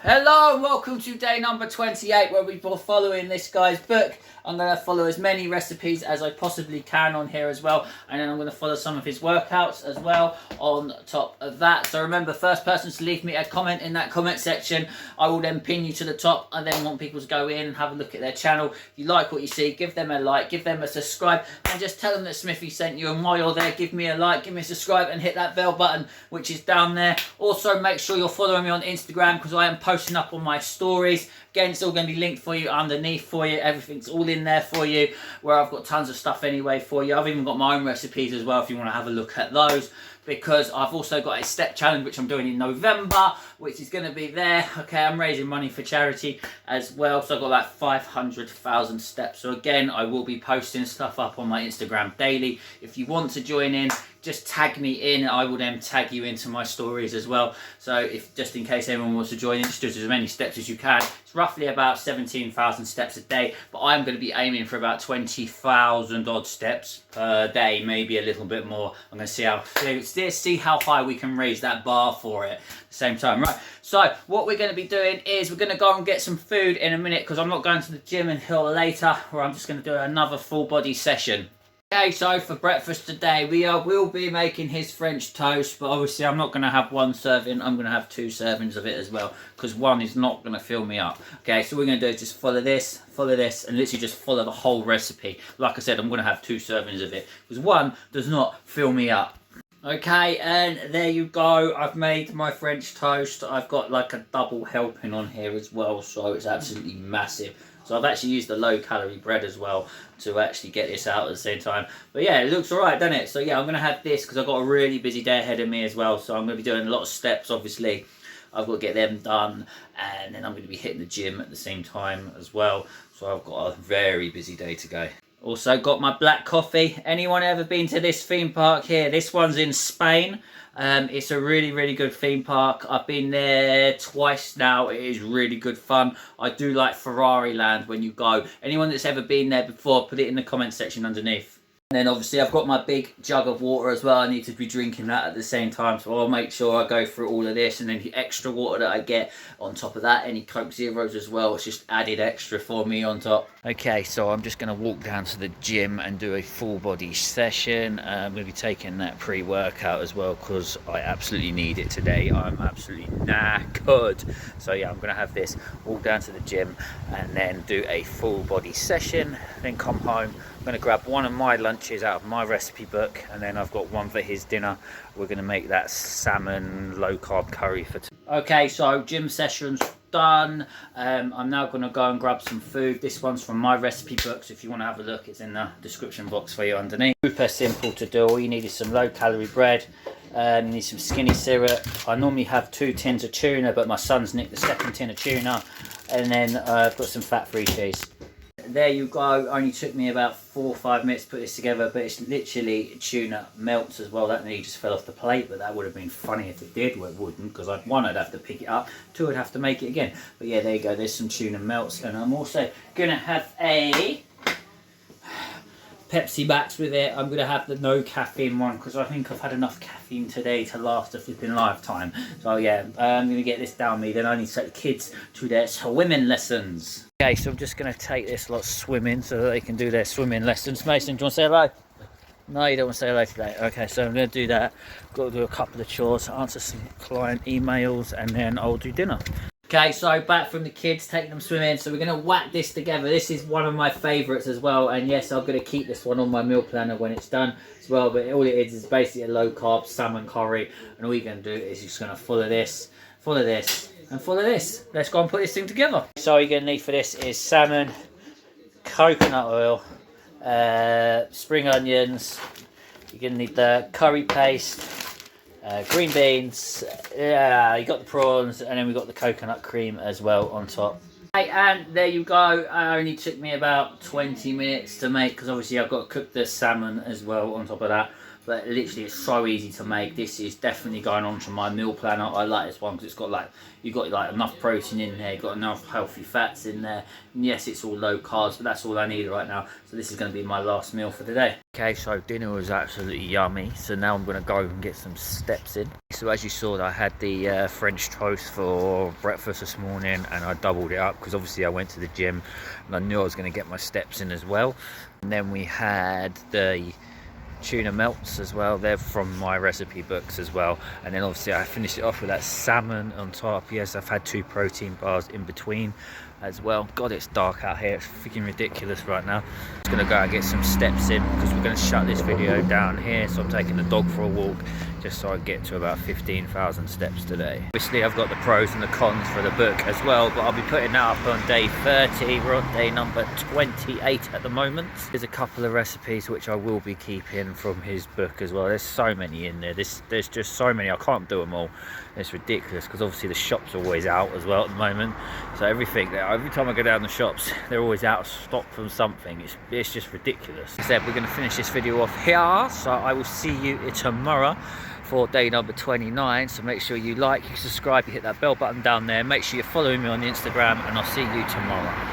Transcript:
Hello and welcome to day number 28 where we've been following this guy's book. I'm going to follow as many recipes as I possibly can on here as well, and then I'm going to follow some of his workouts as well on top of that. So remember, first person to leave me a comment in that comment section, I will then pin you to the top. I then want people to go in and have a look at their channel. If you like what you see, give them a like, give them a subscribe, and just tell them that Smithy sent you. And while you're there, give me a like, give me a subscribe, and hit that bell button which is down there. Also make sure you're following me on Instagram because I am posting up on my stories. Again, it's all going to be linked for you underneath for you. Everything's all in there for you, where I've got tons of stuff anyway for you. I've even got my own recipes as well if you want to have a look at those, because I've also got a step challenge which I'm doing in November, which is going to be there. Okay, I'm raising money for charity as well, so I've got about 500,000 steps. So again, I will be posting stuff up on my Instagram daily. If you want to join in, just tag me in. I will then tag you into my stories as well. So if just in case anyone wants to join in, just do as many steps as you can. It's roughly about 17,000 steps a day, but I'm going to be aiming for about 20,000 odd steps per day, maybe a little bit more. I'm going to see how high we can raise that bar for it at the same time. Right, so what we're going to be doing is we're going to go and get some food in a minute, because I'm not going to the gym until later, where I'm just going to do another full body session. Okay, so for breakfast today, will be making his French toast, but obviously I'm not going to have one serving, I'm going to have 2 servings of it as well, because one is not going to fill me up. Okay, so what we're going to do is just follow this, and literally just follow the whole recipe. Like I said, I'm going to have 2 servings of it, because one does not fill me up. Okay, and there you go. I've made my French toast. I've got like a double helping on here as well, so it's absolutely massive. So I've actually used the low-calorie bread as well to actually get this out at the same time. But yeah, it looks alright, doesn't it? So yeah, I'm going to have this because I've got a really busy day ahead of me as well. So I'm going to be doing a lot of steps, obviously. I've got to get them done, and then I'm going to be hitting the gym at the same time as well. So I've got a very busy day to go. Also got my black coffee. Anyone ever been to this theme park here? This one's in Spain. It's a really good theme park. I've been there twice now. It is really good fun. I do like Ferrari Land when you go. Anyone that's ever been there before, put it in the comment section underneath. And then obviously I've got my big jug of water as well. I need to be drinking that at the same time, so I'll make sure I go through all of this, and then the extra water that I get on top of that, any Coke Zeros as well, it's just added extra for me on top. Okay, so I'm just going to walk down to the gym and do a full body session. I'm going to be taking that pre-workout as well, because I absolutely need it today. I'm absolutely knackered. So yeah, I'm going to have this, walk down to the gym, and then do a full body session, then come home. I'm going to grab one of my lunches out of my recipe book, and then I've got one for his dinner. We're going to make that salmon low carb curry for Okay, so gym session's done. I'm now going to go and grab some food. This one's from my recipe book, so if you want to have a look, it's in the description box for you underneath. Super simple to do. All you need is some low calorie bread. You need some skinny syrup. I normally have 2 tins of tuna, but my son's nicked the second tin of tuna. And then I've got some fat-free cheese. There you go. Only took me about 4 or 5 minutes to put this together, but it's literally tuna melts as well. That nearly just fell off the plate, but that would have been funny if it did. Well, it wouldn't, because I'd have to pick it up, 2 I'd have to make it again. But yeah, there you go. There's some tuna melts, and I'm also gonna have a Pepsi Max with it. I'm gonna have the no caffeine one, because I think I've had enough caffeine today to last a flipping lifetime. So yeah, I'm gonna get this down me. Then I need to take the kids to their swimming lessons. Okay, so I'm just going to take this lot swimming so that they can do their swimming lessons. Mason, do you want to say hello? No, you don't want to say hello today. Okay, so I'm going to do that. Got to do a couple of chores, answer some client emails, and then I'll do dinner. Okay, so back from the kids, taking them swimming. So we're going to whack this together. This is one of my favourites as well. And yes, I'm going to keep this one on my meal planner when it's done as well. But all it is basically a low carb salmon curry. And all you're going to do is just going to follow this, and follow this. Let's go and put this thing together. So all you're going to need for this is salmon, coconut oil, spring onions. You're going to need the curry paste, green beans, you got the prawns, and then we've got the coconut cream as well on top. Okay, and there you go. It only took me about 20 minutes to make, because obviously I've got to cook the salmon as well on top of that. but literally it's so easy to make. This is definitely going on to my meal planner. I like this one because it's got like, you've got like enough protein in there, you've got enough healthy fats in there. And yes, it's all low carbs, but that's all I need right now. So this is going to be my last meal for the day. Okay, so dinner was absolutely yummy. So now I'm going to go and get some steps in. So as you saw, I had the French toast for breakfast this morning, and I doubled it up because obviously I went to the gym and I knew I was going to get my steps in as well. And then we had the tuna melts as well. They're from my recipe books as well. And then obviously I finished it off with that salmon on top. Yes, I've had 2 protein bars in between as well. God, it's dark out here. It's freaking ridiculous right now. Just gonna go and get some steps in because we're gonna shut this video down here. So I'm taking the dog for a walk just so I get to about 15,000 steps today. Obviously I've got the pros and the cons for the book as well, but I'll be putting that up on day 30. We're on day number 28 at the moment. There's a couple of recipes which I will be keeping from his book as well. There's so many in there. There's just so many. I can't do them all. It's ridiculous because obviously the shop's always out as well at the moment. So every time I go down the shops, they're always out of stock from something. It's just ridiculous. As I said, we're going to finish this video off here. So I will see you tomorrow for day number 29. So make sure you like, you subscribe, you hit that bell button down there. Make sure you're following me on Instagram, and I'll see you tomorrow.